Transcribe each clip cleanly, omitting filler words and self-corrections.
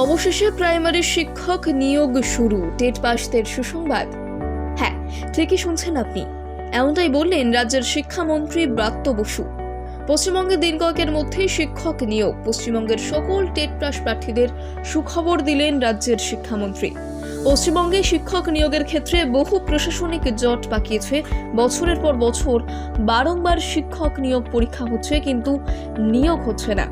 অবশেষে প্রাইমারি শিক্ষক নিয়োগ শুরু, টেট পাসদের সুসংবাদ। হ্যাঁ, ঠিকই শুনছেন আপনি, এমনটাই বললেন রাজ্যের শিক্ষামন্ত্রী ব্রাত্য বসু। পশ্চিমবঙ্গে দিন কয়েকের মধ্যেই শিক্ষক নিয়োগ, পশ্চিমবঙ্গের সকল টেট পাস প্রার্থীদের সুখবর দিলেন রাজ্যের শিক্ষামন্ত্রী। পশ্চিমবঙ্গে শিক্ষক নিয়োগের ক্ষেত্রে বহু প্রশাসনিক জট পাকিয়েছে। বছরের পর বছর বারংবার শিক্ষক নিয়োগ পরীক্ষা হচ্ছে, কিন্তু নিয়োগ হচ্ছে না।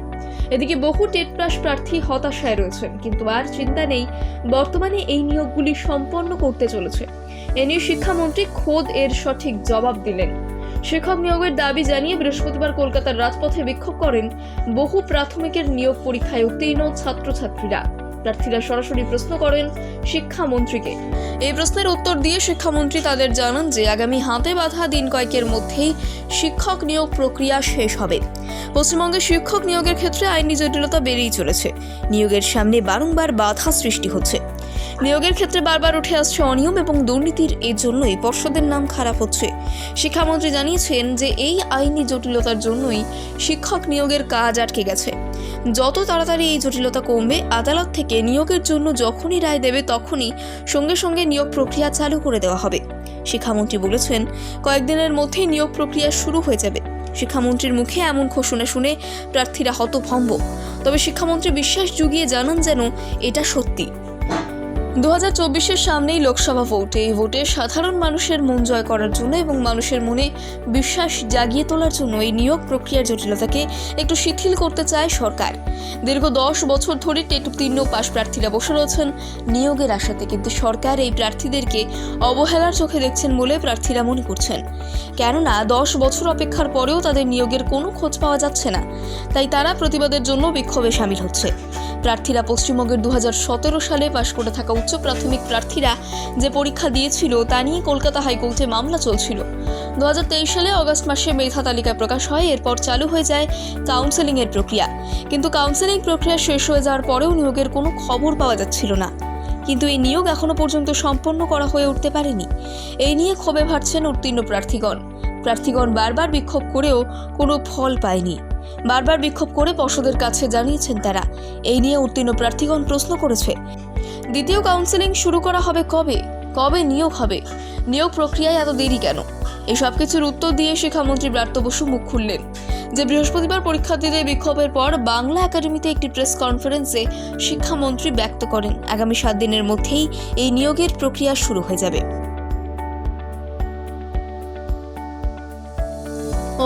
এদিকে বহু টেট পাস প্রার্থী হতাশায় রয়েছেন, কিন্তু আর চিন্তা নেই, বর্তমানে এই নিয়োগগুলি সম্পন্ন করতে চলেছে। এ নিয়ে শিক্ষামন্ত্রী খোদ এর সঠিক জবাব দিলেন। শিক্ষক নিয়োগের দাবি জানিয়ে বৃহস্পতিবার কলকাতার রাজপথে বিক্ষোভ করেন বহু প্রাথমিকের নিয়োগ পরীক্ষায় উত্তীর্ণ ছাত্রছাত্রীরা। প্রার্থীরা সরাসরি প্রশ্ন করেন শিক্ষামন্ত্রীকে। এই প্রশ্নের উত্তর দিয়ে শিক্ষামন্ত্রী তাদের জানান যে আগামী হাতে বাঁধা দিন কয়েকের মধ্যেই শিক্ষক নিয়োগ প্রক্রিয়া শেষ হবে। পশ্চিমবঙ্গে শিক্ষক নিয়োগের ক্ষেত্রে আইনি জটিলতা বেড়েই চলেছে। নিয়োগের সামনে বারংবার বাধা সৃষ্টি হচ্ছে। নিয়োগের ক্ষেত্রে বারবার উঠে আসছে অনিয়ম এবং দুর্নীতির, এর জন্যই পর্ষদের নাম খারাপ হচ্ছে। শিক্ষামন্ত্রী জানিয়েছেন যে এই আইনি জটিলতার জন্যই শিক্ষক নিয়োগের কাজ আটকে গেছে। যত তাড়াতাড়ি এই জটিলতা কমবে, আদালত থেকে নিয়োগের জন্য যখনই রায় দেবে তখনই সঙ্গে সঙ্গে নিয়োগ প্রক্রিয়া চালু করে দেওয়া হবে। শিক্ষামন্ত্রী বলেছেন, কয়েকদিনের মধ্যেই নিয়োগ প্রক্রিয়া শুরু হয়ে যাবে। শিক্ষামন্ত্রীর মুখে এমন ঘোষণা শুনে প্রার্থীরা হতভম্ব। তবে শিক্ষামন্ত্রী বিশ্বাস জুগিয়ে জানান যেন এটা সত্যি। 2024-এর সামনেই লোকসভা ভোট। এই ভোটে সাধারণ মানুষের মন জয় করার জন্য এবং মানুষের মনে বিশ্বাস জাগিয়ে তোলার জন্য এই নিয়োগ প্রক্রিয়ার জটিলতাকে একটু শিথিল করতে চায় সরকার। দীর্ঘ 10 বছর ধরে টেট উত্তীর্ণ পাস প্রার্থীরা বসে রয়েছেন নিয়োগের আশাতে, কিন্তু সরকার এই প্রার্থীদেরকে অবহেলার চোখে দেখছেন বলে প্রার্থীরা মনে করছেন। কেননা 10 বছর অপেক্ষার পরেও তাদের নিয়োগের কোনো খোঁজ পাওয়া যাচ্ছে না, তাই তারা প্রতিবাদের জন্য বিক্ষোভে সামিল হচ্ছে। প্রার্থীরা পশ্চিমবঙ্গের 2017 সালে পাশ করে থাকা উচ্চ প্রাথমিক প্রার্থীরা যে পরীক্ষা দিয়েছিল তা নিয়ে কলকাতা হাইকোর্টে মামলা চলছিল। 2023 সালে অগস্ট মাসে মেধা তালিকা প্রকাশ হয়। এরপর চালু হয়ে যায় কাউন্সেলিংয়ের প্রক্রিয়া, কিন্তু কাউন্সেলিং প্রক্রিয়া শেষ হয়ে যাওয়ার পরেও নিয়োগের কোনো খবর পাওয়া যাচ্ছিল না। কিন্তু এই নিয়োগ এখনো পর্যন্ত সম্পন্ন করা হয়ে উঠতে পারেনি। এই নিয়ে ক্ষোভে ভাটছেন উত্তীর্ণ প্রার্থীগণ বারবার বিক্ষোভ করেও কোনো ফল পায়নি। বারবার বিক্ষোভ করে পর্ষদের কাছে জানিয়েছেন তারা। এই নিয়ে উত্তীর্ণ প্রার্থীগণ প্রশ্ন করেছে, দ্বিতীয় কাউন্সেলিং শুরু করা হবে কবে নিয়োগ হবে? নিয়োগ প্রক্রিয়ায় এত দেরি কেন? এই সব কিছুর উত্তর দিয়ে শিক্ষামন্ত্রী ব্রাত্য বসু মুখ খুললেন যে বৃহস্পতিবার পরীক্ষার্থীদের বিক্ষোভের পর বাংলা একাডেমিতে একটি প্রেস কনফারেন্সে শিক্ষামন্ত্রী ব্যক্ত করেন আগামী 7 দিনের মধ্যেই এই নিয়োগের প্রক্রিয়া শুরু হয়ে যাবে।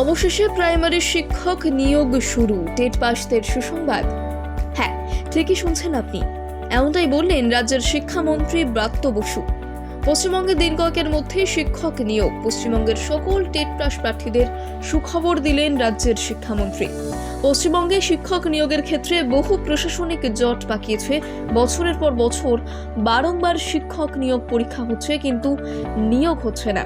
অবশেষে প্রাইমারি শিক্ষক নিয়োগ শুরু, টেট পাসদের সুসংবাদ। হ্যাঁ, ঠিকই শুনছেন আপনি, এমনটাই বললেন রাজ্যের শিক্ষামন্ত্রী ব্রাত্য বসু। পশ্চিমবঙ্গে দিন কয়েকের মধ্যেই শিক্ষক নিয়োগ, পশ্চিমবঙ্গের সকল টেট পাস প্রার্থীদের সুখবর দিলেন রাজ্যের শিক্ষামন্ত্রী। পশ্চিমবঙ্গে শিক্ষক নিয়োগের ক্ষেত্রে বহু প্রশাসনিক জট পাকিয়েছে। বছরের পর বছর বারংবার শিক্ষক নিয়োগ পরীক্ষা হচ্ছে, কিন্তু নিয়োগ হচ্ছে না।